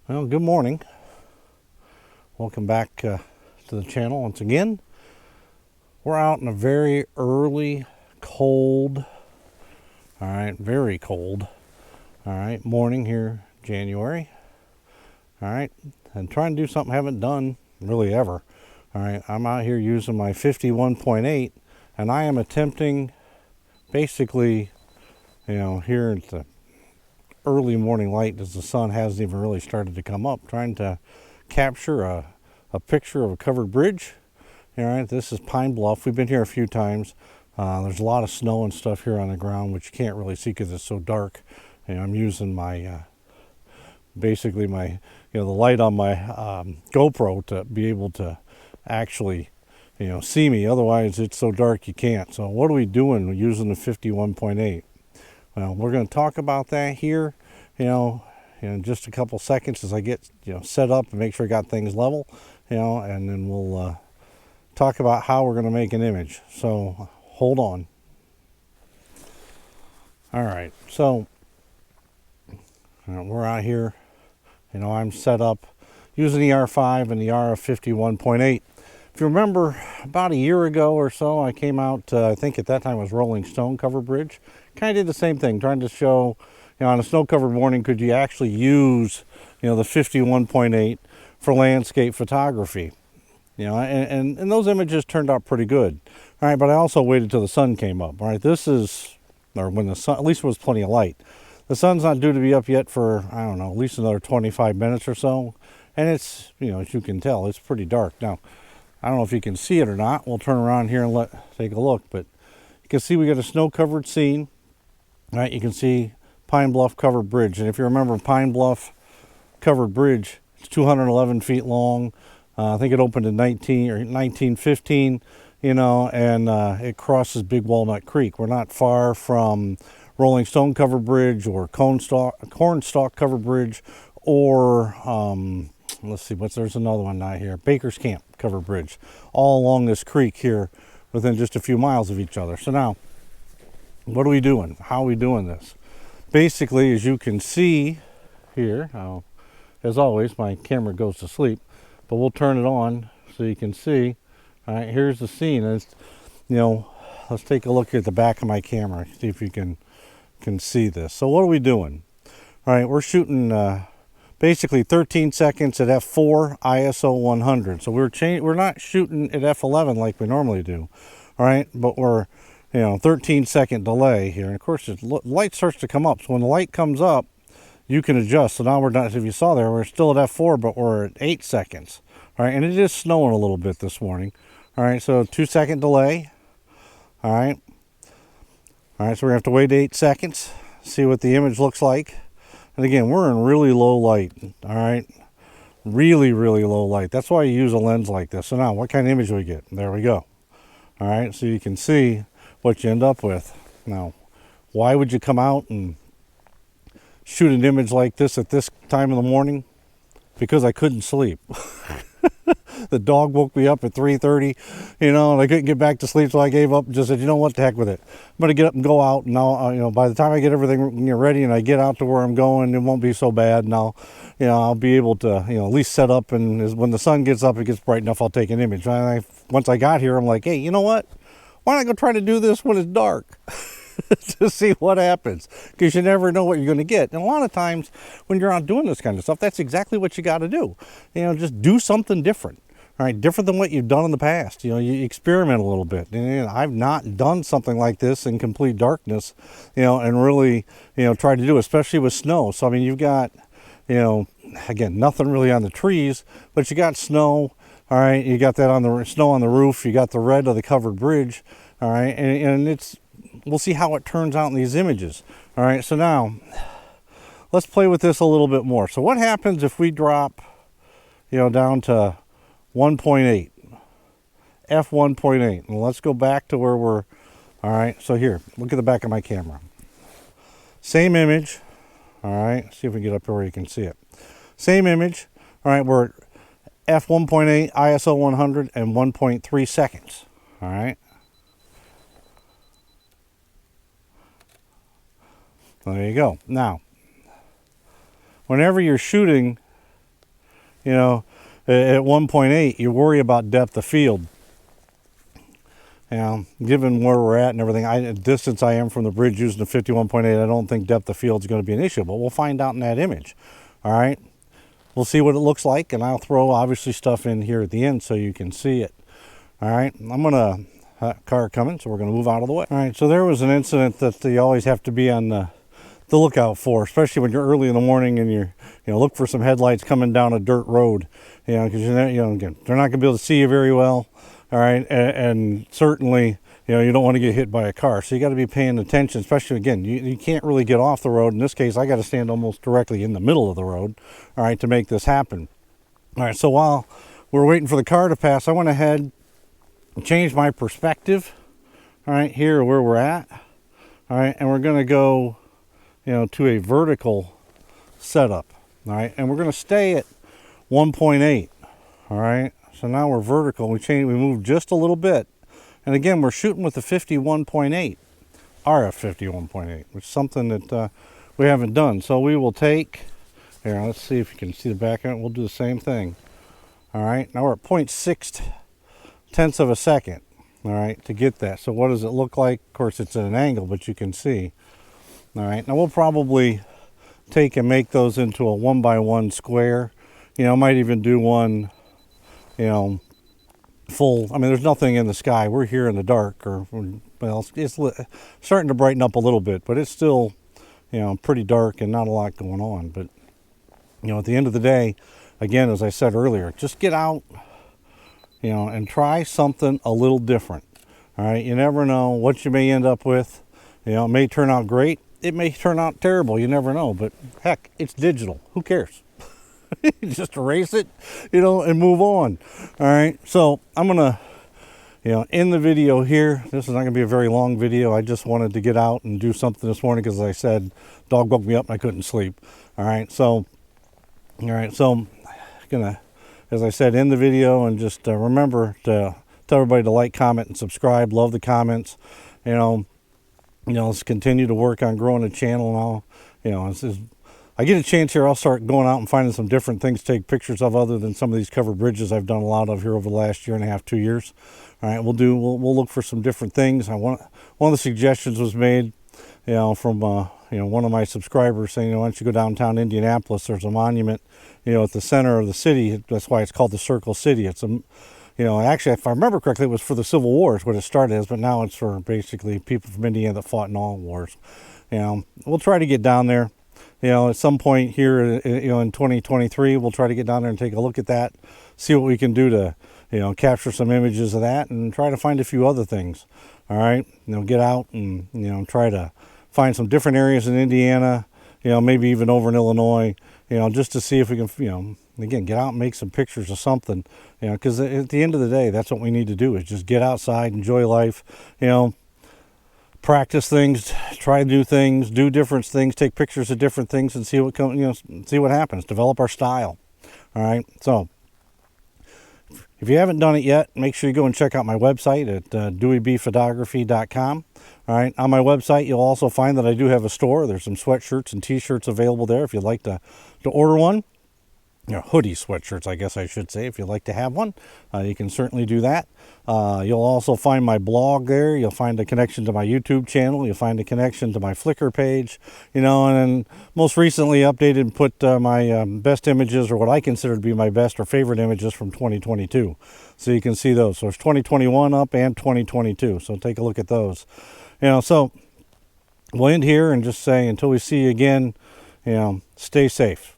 Well, good morning. Welcome back to the channel once again. We're out in a very early, cold, very cold, morning here, January. And trying to do something I haven't done really ever. I'm out here using my 51.8, and I am attempting basically, here at the early morning light as the sun hasn't even really started to come up, trying to capture a picture of a covered bridge. This is Pine Bluff. We've been here a few times. There's a lot of snow and stuff here on the ground, which you can't really see because it's so dark. I'm using my basically my the light on my GoPro to be able to actually see me. Otherwise it's so dark you can't. So what are we doing using the 51.8? Well, we're going to talk about that here, in just a couple seconds as I get, set up and make sure I got things level, and then we'll talk about how we're going to make an image. So hold on. All right, so we're out here, I'm set up using the R5 and the RF 51.8. If you remember, about a year ago or so, I came out, I think at that time it was Rolling Stone covered bridge. Kind of did the same thing, trying to show, on a snow-covered morning, could you actually use, the 51.8 for landscape photography? And those images turned out pretty good. All right, but I also waited till the sun came up. All right, this is, or when the sun, at least there was plenty of light. The sun's not due to be up yet for, I don't know, at least another 25 minutes or so. And it's, as you can tell, it's pretty dark. Now, I don't know if you can see it or not. We'll turn around here and take a look. But you can see we got a snow-covered scene. All right, you can see Pine Bluff covered bridge. And if you remember, Pine Bluff covered bridge, it's 211 feet long. I think it opened in 1915, and it crosses Big Walnut Creek. We're not far from Rolling Stone covered bridge or Cornstalk covered bridge, or let's see, there's another one out here, Baker's Camp covered bridge, all along this creek here within just a few miles of each other. So now, what are we doing? How are we doing this? Basically, as you can see here, as always, my camera goes to sleep, but we'll turn it on so you can see. All right, here's the scene. It's, let's take a look at the back of my camera, see if you can see this. So what are we doing? All right, we're shooting basically 13 seconds at f4 ISO 100. So we're not shooting at f11 like we normally do. All right, but we're 13-second delay here. And of course, the light starts to come up. So when the light comes up, you can adjust. So now we're not, if you saw there, we're still at f4, but we're at 8 seconds. All right, and it is snowing a little bit this morning. All right, so 2-second delay. All right, so we're gonna have to wait 8 seconds, see what the image looks like. And again, we're in really low light. All right, really, really low light. That's why you use a lens like this. So now, what kind of image do we get? There we go. All right, so you can see what you end up with. Now, why would you come out and shoot an image like this at this time in the morning? Because I couldn't sleep. The dog woke me up at 3:30, and I couldn't get back to sleep, so I gave up and just said, what the heck with it. I'm going to get up and go out, and now, by the time I get everything ready and I get out to where I'm going, it won't be so bad, and I'll be able to, at least set up, and when the sun gets up, it gets bright enough, I'll take an image. Once I got here, I'm like, hey, you know what? Why not go try to do this when it's dark? To see what happens, because you never know what you're going to get. And a lot of times when you're out doing this kind of stuff, that's exactly what you got to do. Just do something different. All right, different than what you've done in the past. You experiment a little bit. And I've not done something like this in complete darkness, and really, try to do, especially with snow. So I mean, you've got, again, nothing really on the trees, but you got snow. All right, you got that on the snow on the roof. You got the red of the covered bridge. All right, and we'll see how it turns out in these images. All right, so now let's play with this a little bit more. So what happens if we drop, down to 1.8, f1.8, and let's go back to where we're. All right, so here, look at the back of my camera. Same image. All right, see if we can get up here where you can see it. Same image. All right, we're at f1.8, ISO 100, and 1.3 seconds. All right. There you go. Now, whenever you're shooting you know, at 1.8, you worry about depth of field. Given where we're at and everything, distance I am from the bridge using the 51.8, I don't think depth of field is going to be an issue, but we'll find out in that image. All right, we'll see what it looks like, and I'll throw obviously stuff in here at the end so you can see it. All right, I'm gonna car coming, so we're gonna move out of the way. All right, so there was an incident that you always have to be on the lookout for, especially when you're early in the morning and you're, look for some headlights coming down a dirt road, because again, they're not gonna be able to see you very well. All right, and certainly, you don't want to get hit by a car, so you got to be paying attention, especially, again, you can't really get off the road. In this case, I got to stand almost directly in the middle of the road, all right, to make this happen. All right, so while we're waiting for the car to pass, I went ahead and changed my perspective, all right, here where we're at, all right, and we're going to go, to a vertical setup, all right, and we're going to stay at 1.8, all right. So now we're vertical. We moved just a little bit. And again, we're shooting with the 51.8, RF 51.8, which is something that we haven't done. So we will take, here, let's see if you can see the back of it. We'll do the same thing. All right, now we're at 0.6 tenths of a second, all right, to get that. So what does it look like? Of course, it's at an angle, but you can see. All right, now we'll probably take and make those into a 1x1 square. I might even do one, full. I mean, there's nothing in the sky. We're here in the dark, well, it's starting to brighten up a little bit, but it's still, pretty dark and not a lot going on. But, at the end of the day, again, as I said earlier, just get out, and try something a little different. All right, you never know what you may end up with. It may turn out great. It may turn out terrible. You never know. But heck, it's digital. Who cares? Just erase it, and move on. All right, so I'm gonna, end the video here. This is not gonna be a very long video. I just wanted to get out and do something this morning because, as I said, dog woke me up and I couldn't sleep. All right, so gonna, as I said, end the video, and just remember to tell everybody to like, comment, and subscribe. Love the comments. Let's continue to work on growing the channel. And I get a chance here, I'll start going out and finding some different things to take pictures of other than some of these covered bridges I've done a lot of here over the last 1.5 to 2 years. All right, we'll look for some different things. One of the suggestions was made, from one of my subscribers saying, why don't you go downtown Indianapolis? There's a monument, at the center of the city. That's why it's called the Circle City. It's actually, if I remember correctly, it was for the Civil War is what it started as, but now it's for basically people from Indiana that fought in all wars. We'll try to get down there. At some point here, in 2023, we'll try to get down there and take a look at that, see what we can do to, capture some images of that, and try to find a few other things. All right, get out and, try to find some different areas in Indiana, maybe even over in Illinois, just to see if we can, again, get out and make some pictures of something, because at the end of the day, that's what we need to do is just get outside, enjoy life, practice things, try new things, do different things, take pictures of different things, and see what see what happens. Develop our style. All right. So, if you haven't done it yet, make sure you go and check out my website at deweybphotography.com. All right. On my website, you'll also find that I do have a store. There's some sweatshirts and T-shirts available there if you'd like to order one. Hoodie sweatshirts, I guess I should say. If you'd like to have one, you can certainly do that. You'll also find my blog there. You'll find a connection to my YouTube channel. You'll find a connection to my Flickr page. And then most recently updated and put my best images, or what I consider to be my best or favorite images from 2022. So you can see those. So it's 2021 up and 2022. So take a look at those. So we'll end here and just say until we see you again, stay safe.